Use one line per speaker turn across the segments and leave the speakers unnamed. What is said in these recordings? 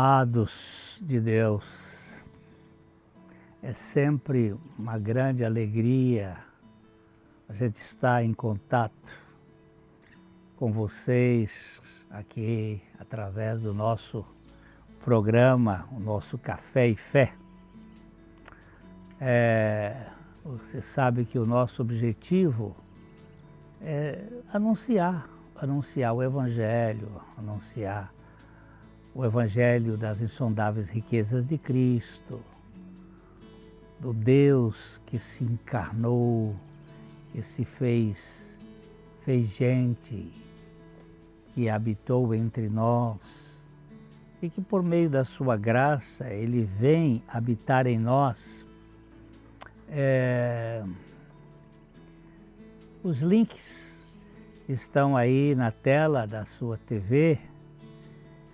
Amados de Deus, é sempre uma grande alegria a gente estar em contato com vocês aqui através do nosso programa, o nosso Café e Fé. Você sabe que o nosso objetivo é anunciar o Evangelho, anunciar o Evangelho das insondáveis riquezas de Cristo, do Deus que se encarnou, que se fez gente, que habitou entre nós e que por meio da sua graça Ele vem habitar em nós. Os links estão aí na tela da sua TV,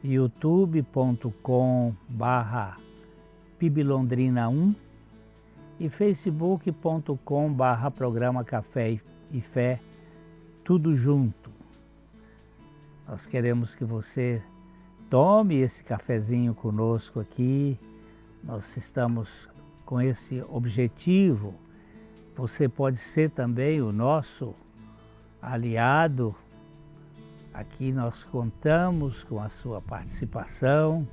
youtube.com/piblondrina1 e facebook.com/programa Café e Fé, tudo junto. Nós queremos que você tome esse cafezinho conosco aqui, nós estamos com esse objetivo. Você pode ser também o nosso aliado. Aqui nós contamos com a sua participação,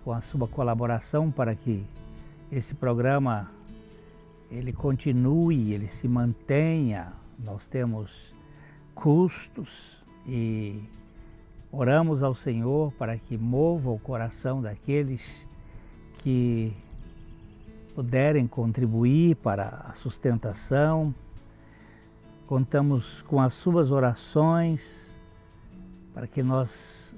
com a sua colaboração para que esse programa ele continue, ele se mantenha. Nós temos custos e oramos ao Senhor para que mova o coração daqueles que puderem contribuir para a sustentação. Contamos com as suas orações para que nós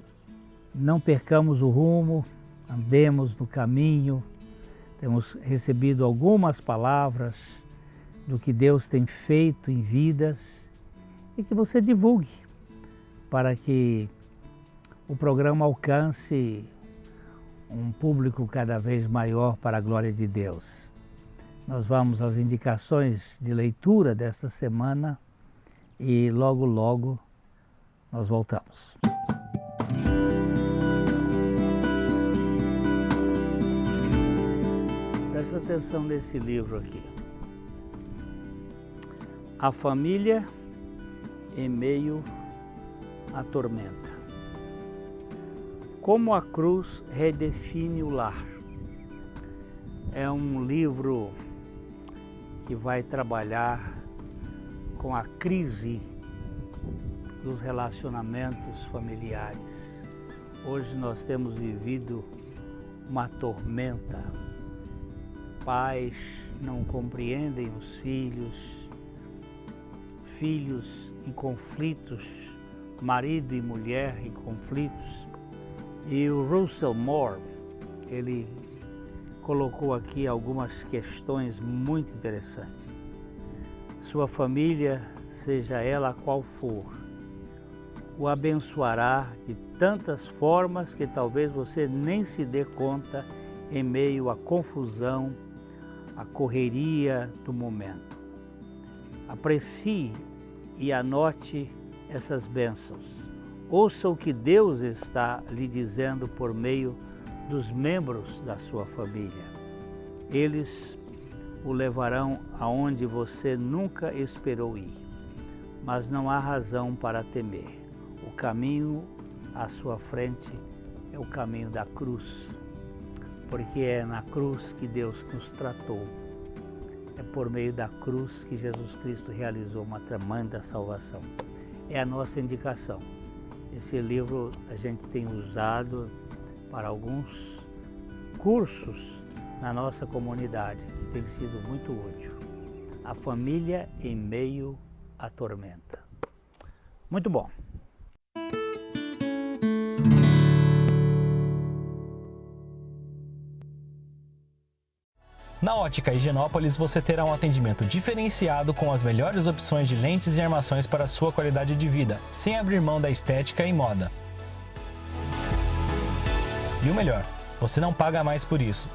não percamos o rumo, andemos no caminho. Temos recebido algumas palavras do que Deus tem feito em vidas e que você divulgue para que o programa alcance um público cada vez maior para a glória de Deus. Nós vamos às indicações de leitura desta semana e logo nós voltamos. Presta atenção nesse livro aqui. A família em meio à tormenta. Como a cruz redefine o lar. É um livro que vai trabalhar com a crise dos relacionamentos familiares. Hoje nós temos vivido uma tormenta. Pais não compreendem os filhos, filhos em conflitos, marido e mulher em conflitos. E o Russell Moore, ele colocou aqui algumas questões muito interessantes. Sua família, seja ela qual for, o abençoará de tantas formas que talvez você nem se dê conta em meio à confusão, à correria do momento. Aprecie e anote essas bênçãos. Ouça o que Deus está lhe dizendo por meio dos membros da sua família. Eles o levarão aonde você nunca esperou ir, mas não há razão para temer. O caminho à sua frente é o caminho da cruz, porque é na cruz que Deus nos tratou. É por meio da cruz que Jesus Cristo realizou uma tremenda salvação. É a nossa indicação. Esse livro a gente tem usado para alguns cursos na nossa comunidade, que tem sido muito útil. A família em meio à tormenta. Muito bom.
Na Ótica Higienópolis você terá um atendimento diferenciado com as melhores opções de lentes e armações para a sua qualidade de vida, sem abrir mão da estética e moda. E o melhor, você não paga mais por isso.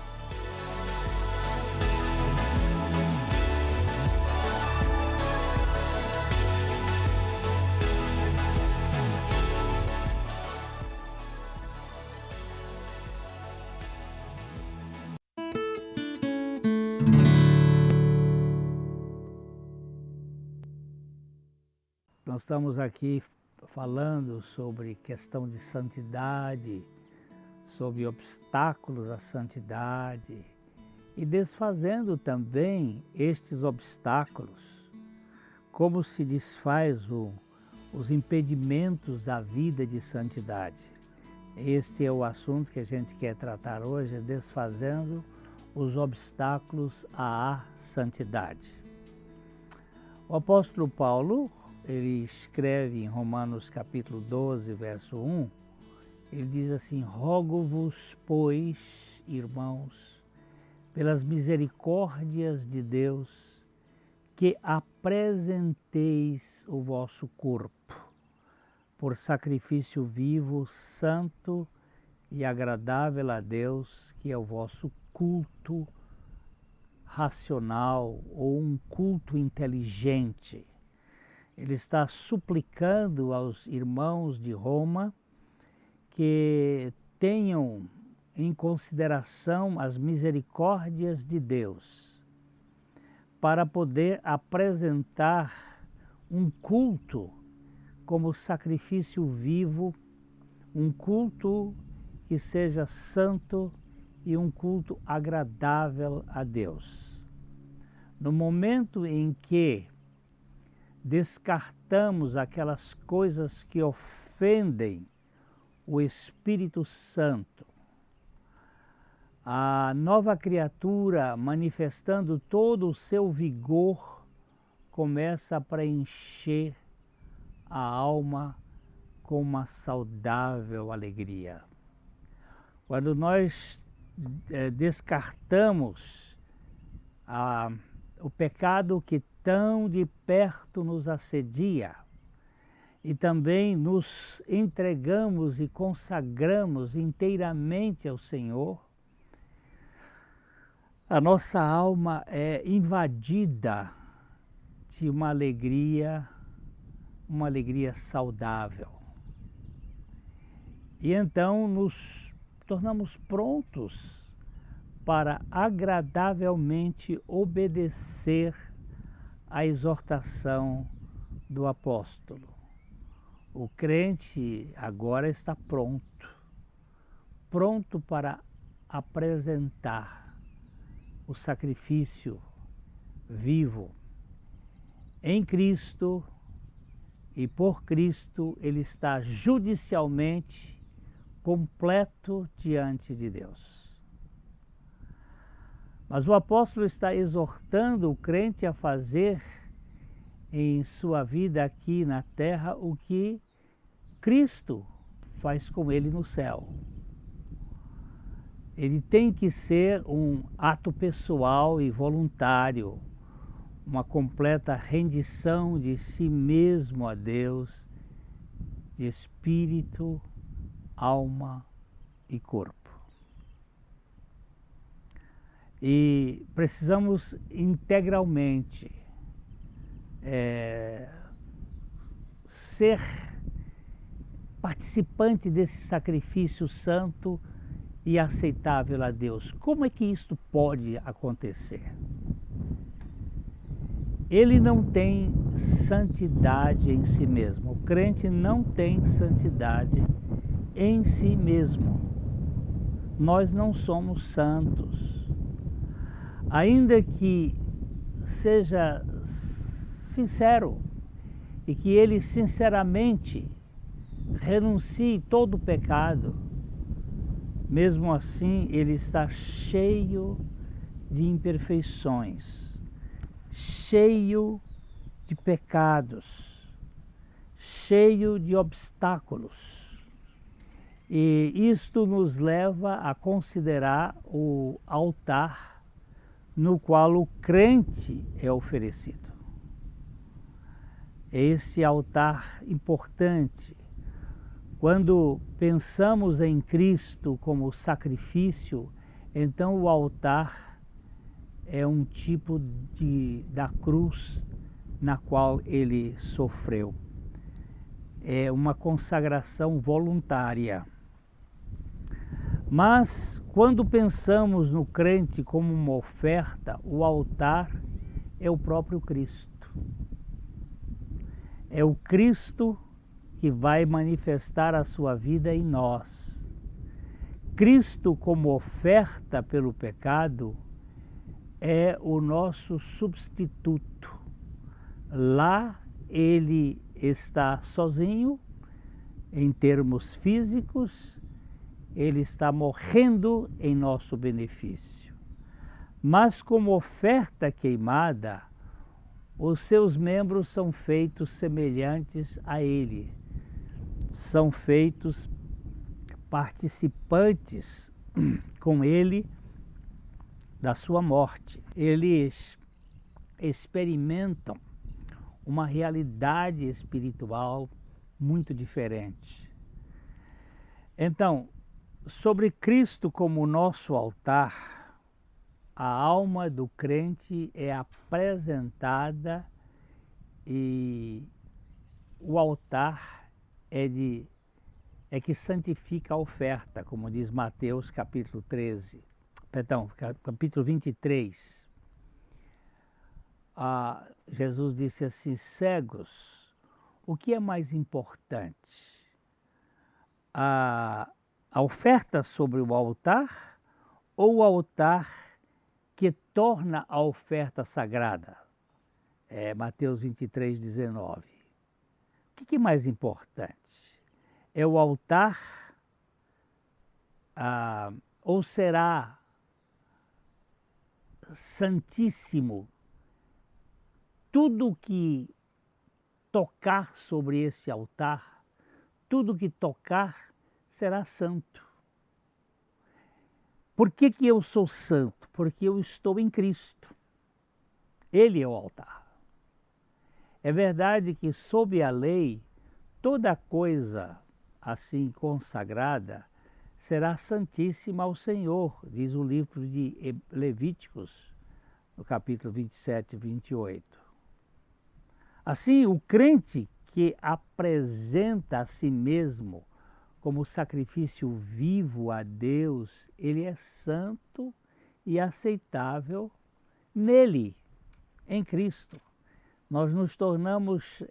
Nós estamos aqui falando sobre questão de santidade, sobre obstáculos à santidade e desfazendo também estes obstáculos, como se desfaz os impedimentos da vida de santidade. Este é o assunto que a gente quer tratar hoje, desfazendo os obstáculos à santidade. O apóstolo Paulo, ele escreve em Romanos capítulo 12, verso 1, ele diz assim: rogo-vos, pois, irmãos, pelas misericórdias de Deus, que apresenteis o vosso corpo por sacrifício vivo, santo e agradável a Deus, que é o vosso culto racional ou um culto inteligente. Ele está suplicando aos irmãos de Roma que tenham em consideração as misericórdias de Deus para poder apresentar um culto como sacrifício vivo, um culto que seja santo e um culto agradável a Deus. No momento em que descartamos aquelas coisas que ofendem o Espírito Santo, a nova criatura, manifestando todo o seu vigor, começa a preencher a alma com uma saudável alegria. Quando nós descartamos o pecado que tão de perto nos assedia e também nos entregamos e consagramos inteiramente ao Senhor, a nossa alma é invadida de uma alegria saudável. E então nos tornamos prontos para agradavelmente obedecer à exortação do apóstolo. O crente agora está pronto para apresentar o sacrifício vivo em Cristo, e por Cristo ele está judicialmente completo diante de Deus. Mas o apóstolo está exortando o crente a fazer em sua vida aqui na terra o que Cristo faz com ele no céu. Ele tem que ser um ato pessoal e voluntário, uma completa rendição de si mesmo a Deus, de espírito, alma e corpo. E precisamos integralmente ser participante desse sacrifício santo e aceitável a Deus. Como é que isto pode acontecer? Ele não tem santidade em si mesmo. O crente não tem santidade em si mesmo. Nós não somos santos. Ainda que seja sincero e que ele sinceramente renuncie todo o pecado, mesmo assim ele está cheio de imperfeições, cheio de pecados, cheio de obstáculos. E isto nos leva a considerar o altar no qual o crente é oferecido. Esse altar importante. Quando pensamos em Cristo como sacrifício, então o altar é um tipo da cruz na qual ele sofreu. É uma consagração voluntária. Mas quando pensamos no crente como uma oferta, o altar é o próprio Cristo. É o Cristo que vai manifestar a sua vida em nós. Cristo, como oferta pelo pecado, é o nosso substituto. Lá ele está sozinho, em termos físicos, ele está morrendo em nosso benefício. Mas como oferta queimada, os seus membros são feitos semelhantes a ele. São feitos participantes com ele da sua morte. Eles experimentam uma realidade espiritual muito diferente. Então, sobre Cristo como nosso altar, a alma do crente é apresentada e o altar é que santifica a oferta, como diz Mateus capítulo 23. Jesus disse assim: cegos, o que é mais importante? A oferta sobre o altar ou o altar que torna a oferta sagrada? Mateus 23:19. O que é mais importante? É o altar ou será santíssimo tudo que tocar sobre esse altar? Tudo que tocar será santo. Por que eu sou santo? Porque eu estou em Cristo. Ele é o altar. É verdade que sob a lei, toda coisa assim consagrada será santíssima ao Senhor, diz o livro de Levíticos, no capítulo 27 e 28. Assim, o crente que apresenta a si mesmo como sacrifício vivo a Deus, ele é santo e aceitável nele, em Cristo. Nós nos tornamos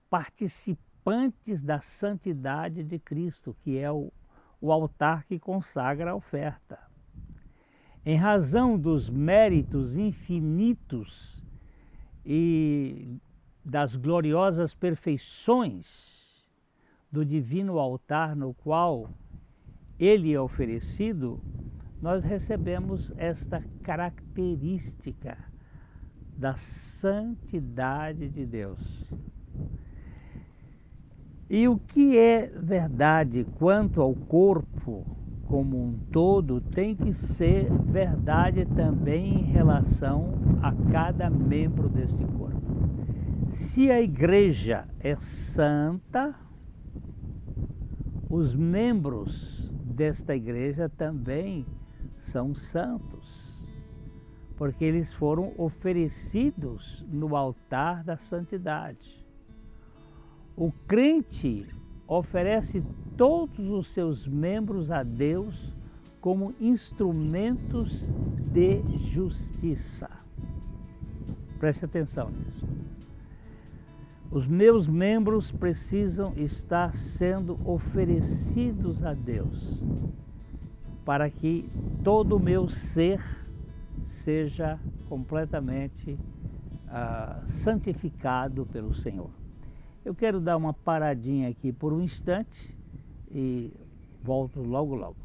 participantes da santidade de Cristo, que é o altar que consagra a oferta. Em razão dos méritos infinitos e das gloriosas perfeições do divino altar no qual ele é oferecido, nós recebemos esta característica da santidade de Deus. E o que é verdade quanto ao corpo como um todo tem que ser verdade também em relação a cada membro deste corpo. Se a igreja é santa, os membros desta igreja também são santos, porque eles foram oferecidos no altar da santidade. O crente oferece todos os seus membros a Deus como instrumentos de justiça. Preste atenção nisso. Os meus membros precisam estar sendo oferecidos a Deus para que todo o meu ser seja completamente santificado pelo Senhor. Eu quero dar uma paradinha aqui por um instante e volto logo logo.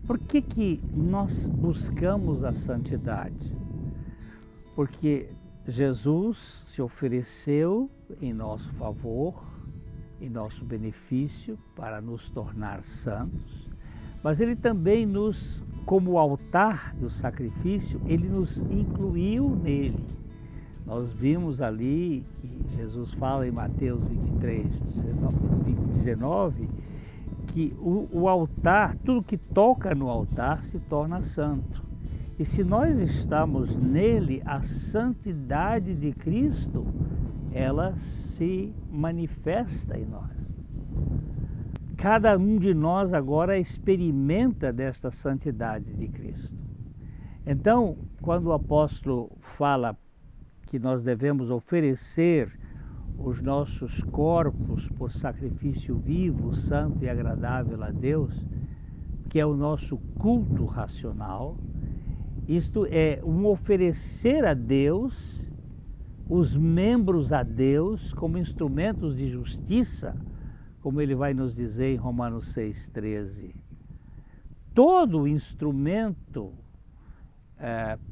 Por que nós buscamos a santidade? Porque Jesus se ofereceu em nosso favor em nosso benefício, para nos tornar santos, mas ele também como altar do sacrifício, ele nos incluiu nele. Nós vimos ali que Jesus fala em Mateus 23, 19, que o altar, tudo que toca no altar se torna santo. E se nós estamos nele, a santidade de Cristo, ela se manifesta em nós. Cada um de nós agora experimenta desta santidade de Cristo. Então, quando o apóstolo fala que nós devemos oferecer os nossos corpos por sacrifício vivo, santo e agradável a Deus, que é o nosso culto racional, isto é um oferecer a Deus, os membros a Deus como instrumentos de justiça, como ele vai nos dizer em Romanos 6,13. Todo instrumento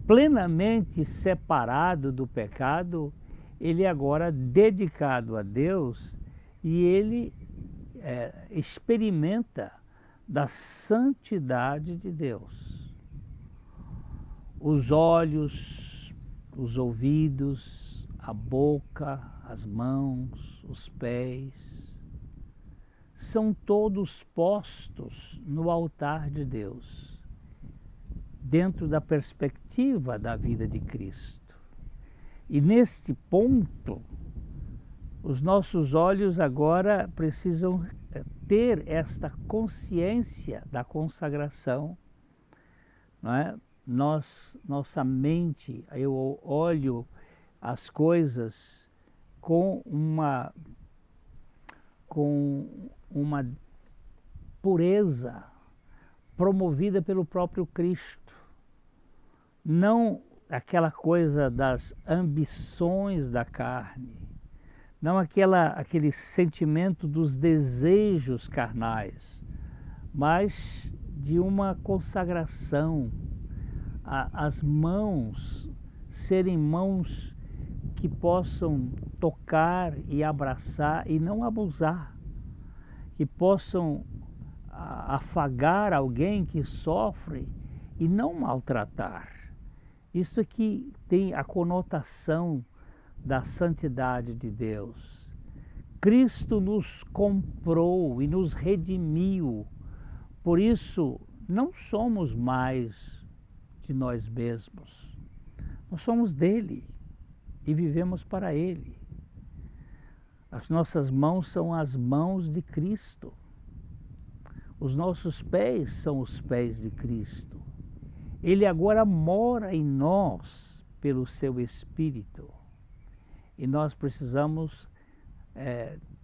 plenamente separado do pecado, ele é agora dedicado a Deus e ele experimenta da santidade de Deus. Os olhos, os ouvidos, a boca, as mãos, os pés, são todos postos no altar de Deus, dentro da perspectiva da vida de Cristo. E neste ponto, os nossos olhos agora precisam ter esta consciência da consagração, não é? Nossa mente, eu olho as coisas com uma pureza promovida pelo próprio Cristo. Não aquela coisa das ambições da carne, não aquele sentimento dos desejos carnais, mas de uma consagração, as mãos serem mãos que possam tocar e abraçar e não abusar, que possam afagar alguém que sofre e não maltratar. Isso aqui tem a conotação da santidade de Deus. Cristo nos comprou e nos redimiu, por isso não somos mais de nós mesmos, nós somos dele e vivemos para ele. As nossas mãos são as mãos de Cristo, os nossos pés são os pés de Cristo. Ele agora mora em nós pelo seu Espírito e nós precisamos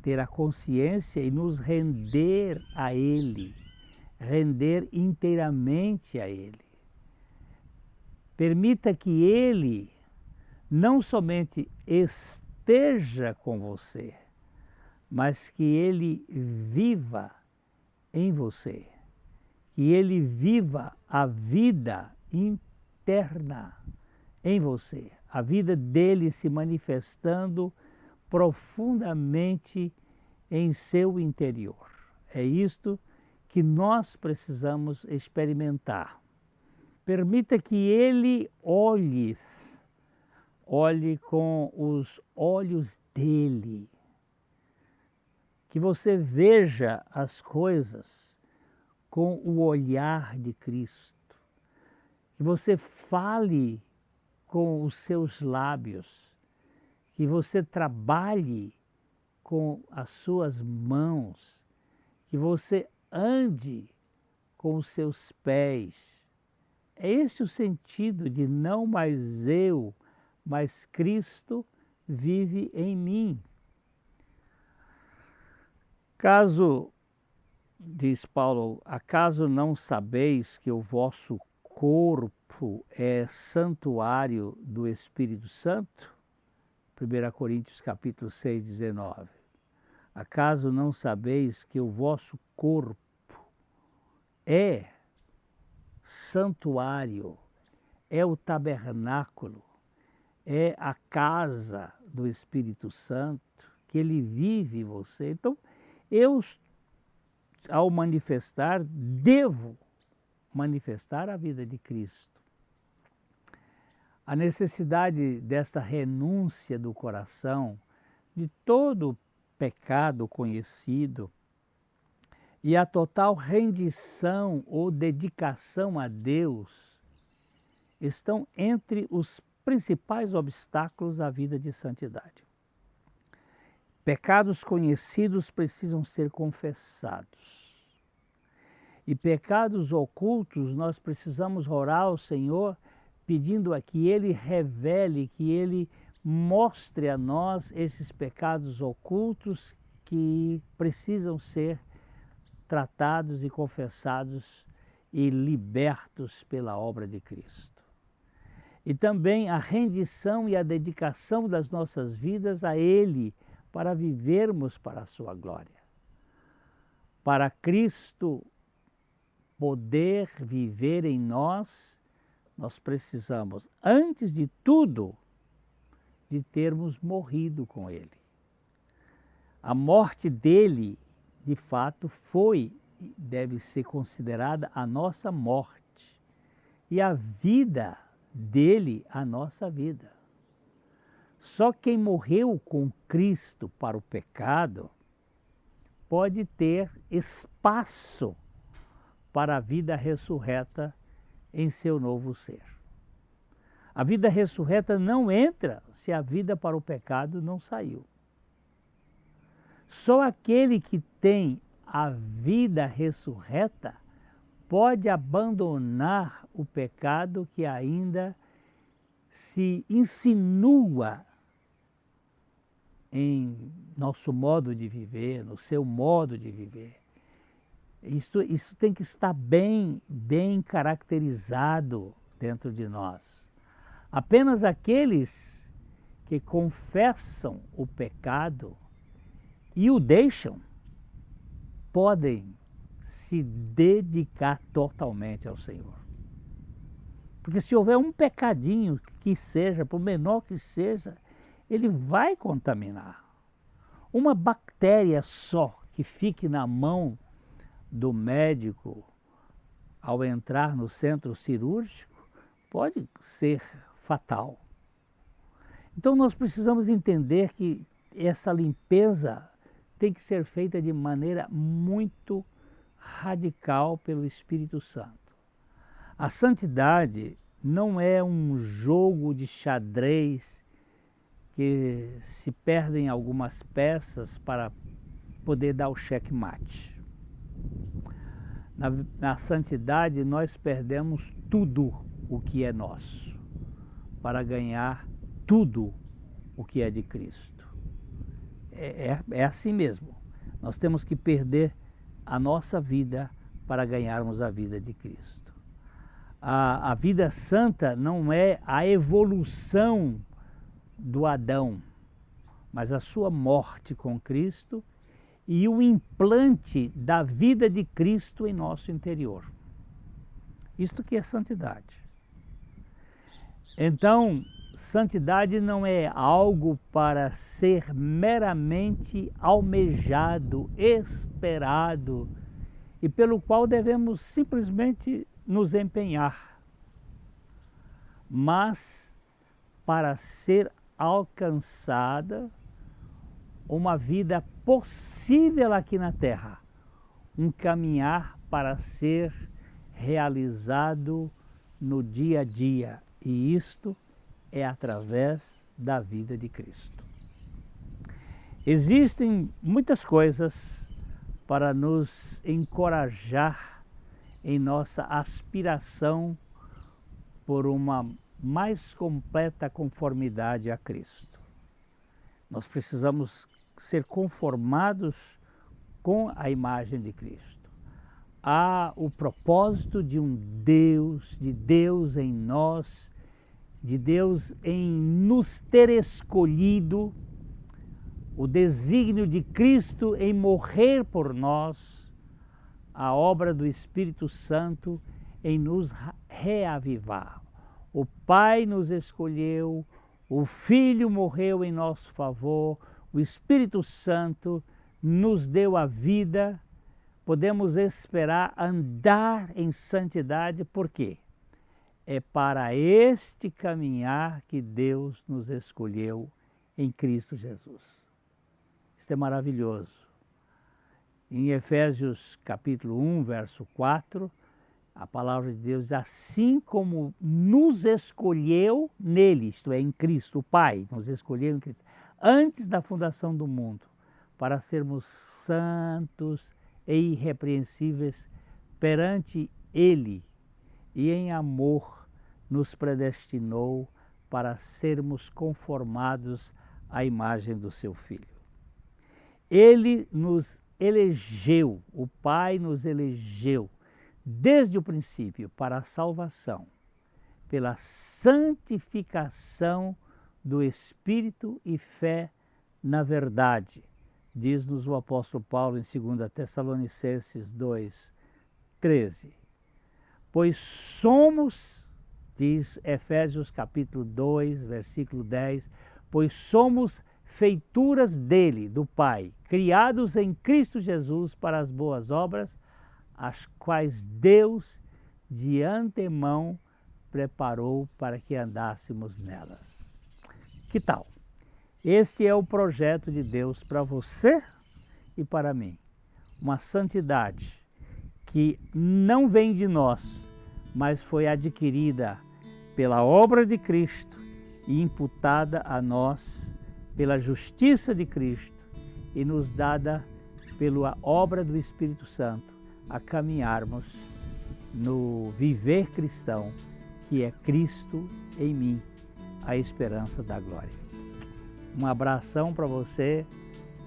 ter a consciência e nos render a Ele, render inteiramente a Ele. Permita que Ele não somente esteja com você, mas que Ele viva em você, que Ele viva a vida interna em você, a vida dele se manifestando profundamente em seu interior. É isto que nós precisamos experimentar. Permita que ele olhe com os olhos dele, que você veja as coisas com o olhar de Cristo, que você fale com os seus lábios, que você trabalhe com as suas mãos, que você ande com os seus pés. É esse o sentido de não mais eu, mas Cristo vive em mim. Diz Paulo, acaso não sabeis que o vosso corpo é santuário do Espírito Santo? 1 Coríntios capítulo 6, 19. Acaso não sabeis que o vosso corpo é santuário, é o tabernáculo, é a casa do Espírito Santo, que ele vive em você? Então, eu, ao manifestar, devo manifestar a vida de Cristo. A necessidade desta renúncia do coração de todo pecado conhecido e a total rendição ou dedicação a Deus estão entre os principais obstáculos à vida de santidade. Pecados conhecidos precisam ser confessados. E pecados ocultos nós precisamos orar ao Senhor pedindo a que Ele revele, que Ele mostre a nós esses pecados ocultos que precisam ser tratados e confessados e libertos pela obra de Cristo. E também a rendição e a dedicação das nossas vidas a Ele, para vivermos para a sua glória. Para Cristo poder viver em nós, nós precisamos, antes de tudo, de termos morrido com Ele. A morte dele, de fato, foi e deve ser considerada a nossa morte. E a vida dele, a nossa vida. Só quem morreu com Cristo para o pecado pode ter espaço para a vida ressurreta em seu novo ser. A vida ressurreta não entra se a vida para o pecado não saiu. Só aquele que tem a vida ressurreta pode abandonar o pecado que ainda se insinua em nosso modo de viver, no seu modo de viver. Isso tem que estar bem caracterizado dentro de nós. Apenas aqueles que confessam o pecado e o deixam, podem se dedicar totalmente ao Senhor. Porque se houver um pecadinho que seja, por menor que seja, ele vai contaminar. Uma bactéria só que fique na mão do médico ao entrar no centro cirúrgico pode ser fatal. Então nós precisamos entender que essa limpeza tem que ser feita de maneira muito radical pelo Espírito Santo. A santidade não é um jogo de xadrez que se perdem algumas peças para poder dar o checkmate. Na santidade nós perdemos tudo o que é nosso para ganhar tudo o que é de Cristo. É assim mesmo. Nós temos que perder a nossa vida para ganharmos a vida de Cristo. A vida santa não é a evolução do Adão, mas a sua morte com Cristo e o implante da vida de Cristo em nosso interior. Isto que é santidade. Então, santidade não é algo para ser meramente almejado, esperado e pelo qual devemos simplesmente nos empenhar, mas para ser alcançada uma vida possível aqui na Terra, um caminhar para ser realizado no dia a dia, e isto é através da vida de Cristo. Existem muitas coisas para nos encorajar em nossa aspiração por uma mais completa conformidade a Cristo. Nós precisamos ser conformados com a imagem de Cristo. Há o propósito de Deus em nós, de Deus em nos ter escolhido, o desígnio de Cristo em morrer por nós, a obra do Espírito Santo em nos reavivar. O Pai nos escolheu, o Filho morreu em nosso favor, o Espírito Santo nos deu a vida, podemos esperar andar em santidade, por quê? É para este caminhar que Deus nos escolheu em Cristo Jesus. Isso é maravilhoso. Em Efésios capítulo 1, verso 4, a palavra de Deus diz, assim como nos escolheu nele, isto é, em Cristo, o Pai nos escolheu em Cristo, antes da fundação do mundo, para sermos santos e irrepreensíveis perante Ele, e em amor nos predestinou para sermos conformados à imagem do seu Filho. Ele nos elegeu, o Pai nos elegeu, desde o princípio para a salvação, pela santificação do Espírito e fé na verdade, diz-nos o apóstolo Paulo em 2 Tessalonicenses 2:13. Pois somos, diz Efésios capítulo 2, versículo 10, pois somos feituras dele, do Pai, criados em Cristo Jesus para as boas obras, as quais Deus de antemão preparou para que andássemos nelas. Que tal? Este é o projeto de Deus para você e para mim. Uma santidade que não vem de nós, mas foi adquirida pela obra de Cristo e imputada a nós pela justiça de Cristo e nos dada pela obra do Espírito Santo a caminharmos no viver cristão, que é Cristo em mim, a esperança da glória. Um abração para você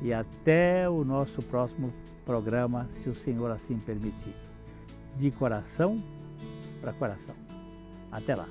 e até o nosso próximo programa, se o Senhor assim permitir. De coração para coração. Até lá.